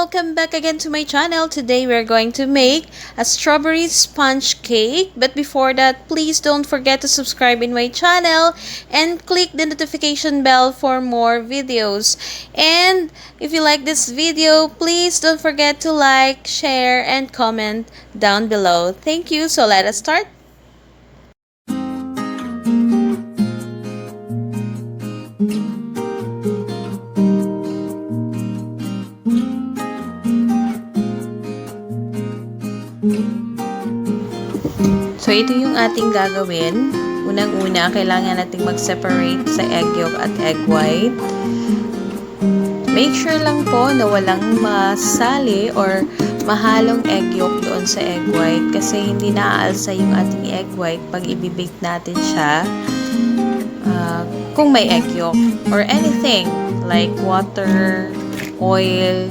welcome back again to my channel. Today we're going to make a strawberry sponge cake. But before that, please don't forget to subscribe in my channel and click the notification bell for more videos. And if you like this video, please don't forget to like, share, and comment down below. Thank you. So let us start. So, ito yung ating gagawin. Unang-una, kailangan nating mag-separate sa egg yolk at egg white. Make sure lang po na walang masali or mahalong egg yolk doon sa egg white kasi hindi naaalsa yung ating egg white pag ibibake natin siya. Kung may egg yolk or anything like water, oil.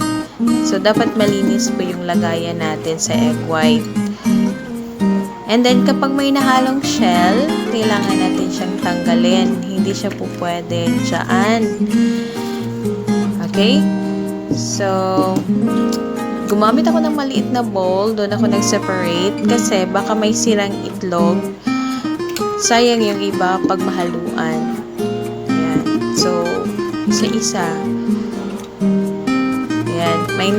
So, dapat malinis po yung lagayan natin sa egg white. And then, kapag may nahalong shell, kailangan natin siyang tanggalin. Hindi siya po pwede dyan. Okay? So, gumamit ako ng maliit na bowl. Doon ako nag-separate. Kasi baka may sirang itlog. Sayang yung iba pag mahaluan. Ayan. So, isa-isa. Ayan. May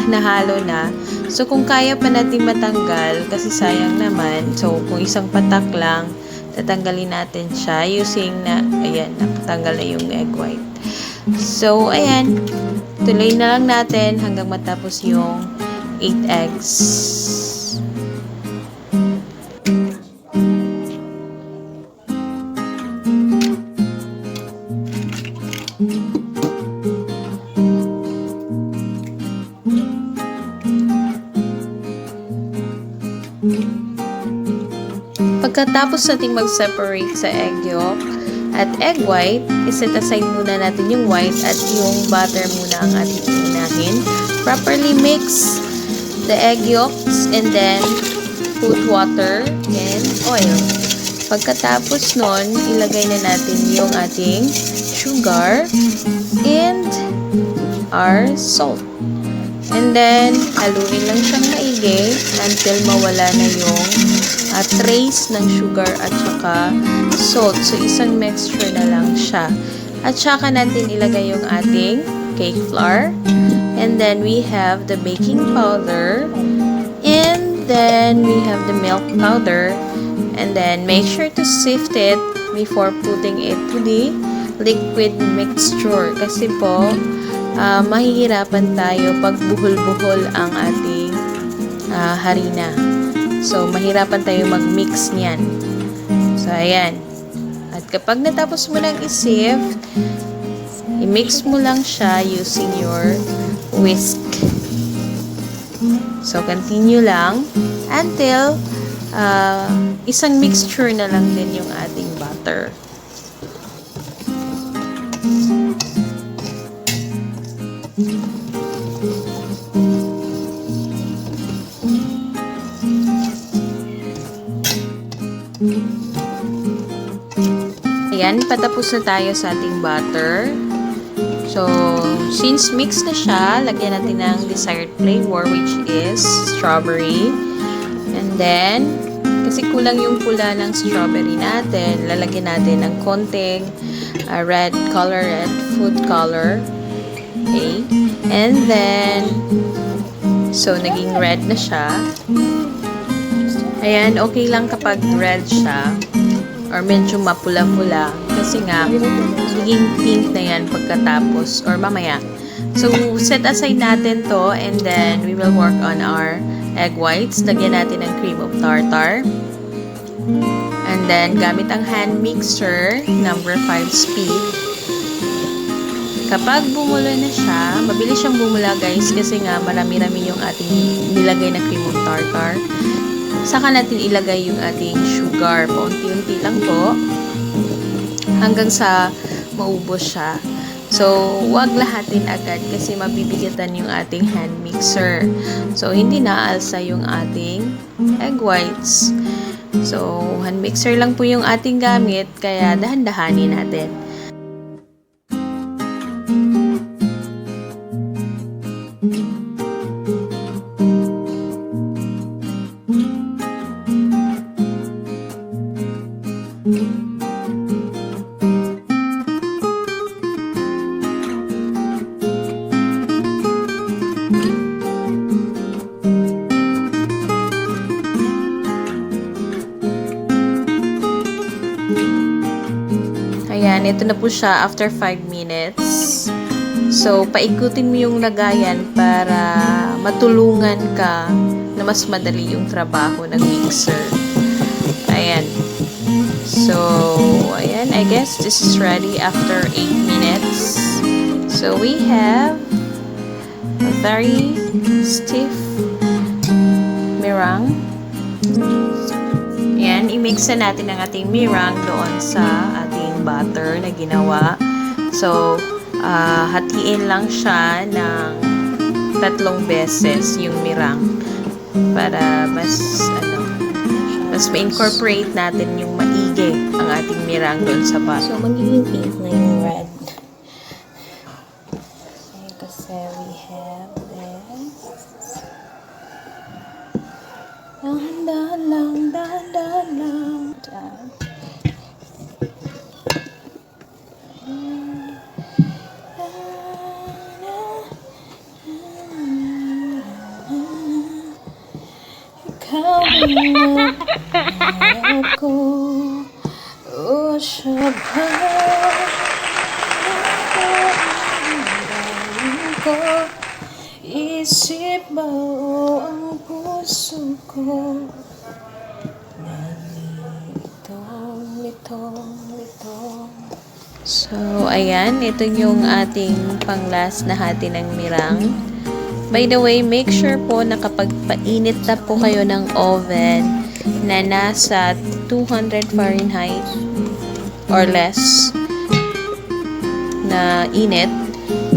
nahalo na. So, kung kaya pa natin matanggal, kasi sayang naman. So, kung isang patak lang, tatanggalin natin siya using na, ayan, nakatanggal na yung egg white. So, ayan, tuloy na lang natin hanggang matapos yung 8 eggs. Pagkatapos natin mag-separate sa egg yolk at egg white, iset aside muna natin yung white at yung butter muna ang ating unahin. Properly mix the egg yolks and then put water and oil. Pagkatapos nun, ilagay na natin yung ating sugar and our salt. And then, haluin lang siyang maigi until mawala na yung trace ng sugar at saka salt. So, isang mixture na lang siya. At saka natin ilagay yung ating cake flour. And then, we have the baking powder. And then, we have the milk powder. And then, make sure to sift it before putting it to the liquid mixture. Kasi po, mahihirapan tayo pag buhol-buhol ang ating harina. So, mahirapan tayo mag-mix niyan. So, ayan. At kapag natapos mo nang i-sift, i-mix mo lang siya using your whisk. So, continue lang until isang mixture na lang din yung ating butter. Ayan, patapos na tayo sa ating butter. So, since mix na siya, lagyan natin ng desired flavor which is strawberry. And then, kasi kulang yung pula ng strawberry natin, lalagyan natin ng konting red color, red food color. Okay. And then, so, naging red na siya. Ayan, okay lang kapag red siya. Or medyo mapula-pula. Kasi nga, magiging pink na yan pagkatapos. Or mamaya. So, set aside natin to. And then, we will work on our egg whites. Lagyan natin ng cream of tartar. And then, gamit ang hand mixer, number 5 speed. Kapag bumulo na siya, mabilis siyang bumula guys. Kasi nga, marami-rami yung ating nilagay na cream of tartar. Saka natin ilagay yung ating sugar. Paunti-unti lang po. Hanggang sa maubos siya. So, wag lahatin agad kasi mabibigatan yung ating hand mixer. So, hindi naalsa yung ating egg whites. So, hand mixer lang po yung ating gamit. Kaya, dahan-dahanin natin. Ayan, ito na po siya after 5 minutes. So, paikutin mo yung lagayan para matulungan ka na mas madali yung trabaho ng mixer. Ayan. So, ayan, I guess this is ready after 8 minutes. So, we have a very stiff meringue. Ayan, i-mix na natin ang ating meringue doon sa ating butter na ginawa. So, hatiin lang siya ng 3 beses yung meringue para mas ma-incorporate natin yung maigi ang ating meringue doon sa butter. So, magiging pink na yung red. Kasi we have this. Dahan-dahan lang, dahan-dahan lang. Ikaw ang nagpahayag ko, o siya ba ko, isip ba o ang puso ko, litong. So, ayan, ito yung ating pang-last na hati ng meringue. By the way, make sure po na kapag painit na po kayo ng oven na nasa 200 Fahrenheit or less na init.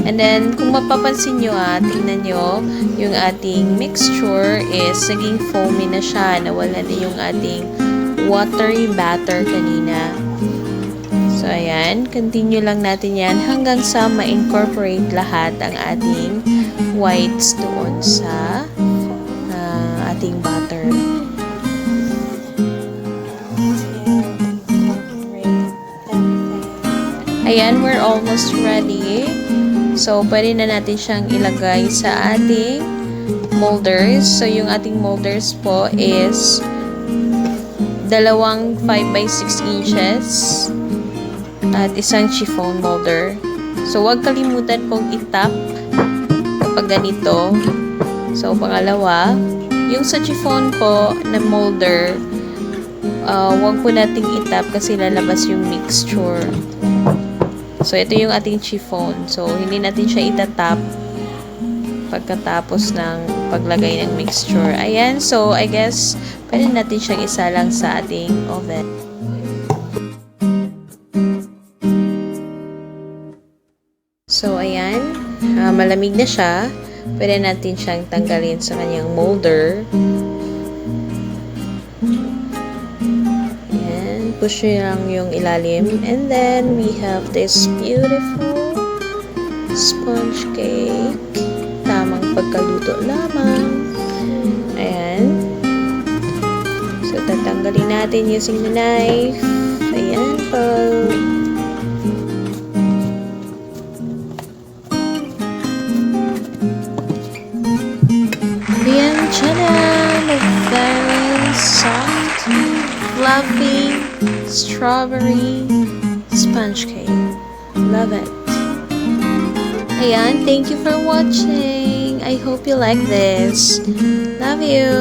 And then, kung mapapansin nyo tingnan nyo, yung ating mixture is naging foamy na siya. Nawala na yung ating watery batter kanina. So, ayan. Continue lang natin yan hanggang sa ma-incorporate lahat ang ating whites doon sa ating butter. Ayan, we're almost ready. So, pwede na natin siyang ilagay sa ating molders. So, yung ating molders po is 2 5x6 inches at isang chiffon molder. So, huwag kalimutan pong itap kapag ganito. So, pangalawa, yung sa chiffon po na molder, huwag po nating itap kasi lalabas yung mixture. So, ito yung ating chiffon. So, hindi natin siya itatap pagkatapos ng paglagay ng mixture. Ayan. So, I guess, pwede natin siyang isalang sa ating oven. So, ayan. Malamig na siya. Pwede natin siyang tanggalin sa kanyang molder. Ayan. Push nyo lang yung ilalim. And then, we have this beautiful sponge cake. Tamang pagkaluto lamang. Ayan. So, tatanggalin natin using the knife. Ayan po. Ayan, tcharam! A very soft, fluffy, strawberry sponge cake. Love it. Ayan, thank you for watching. I hope you like this. Love you.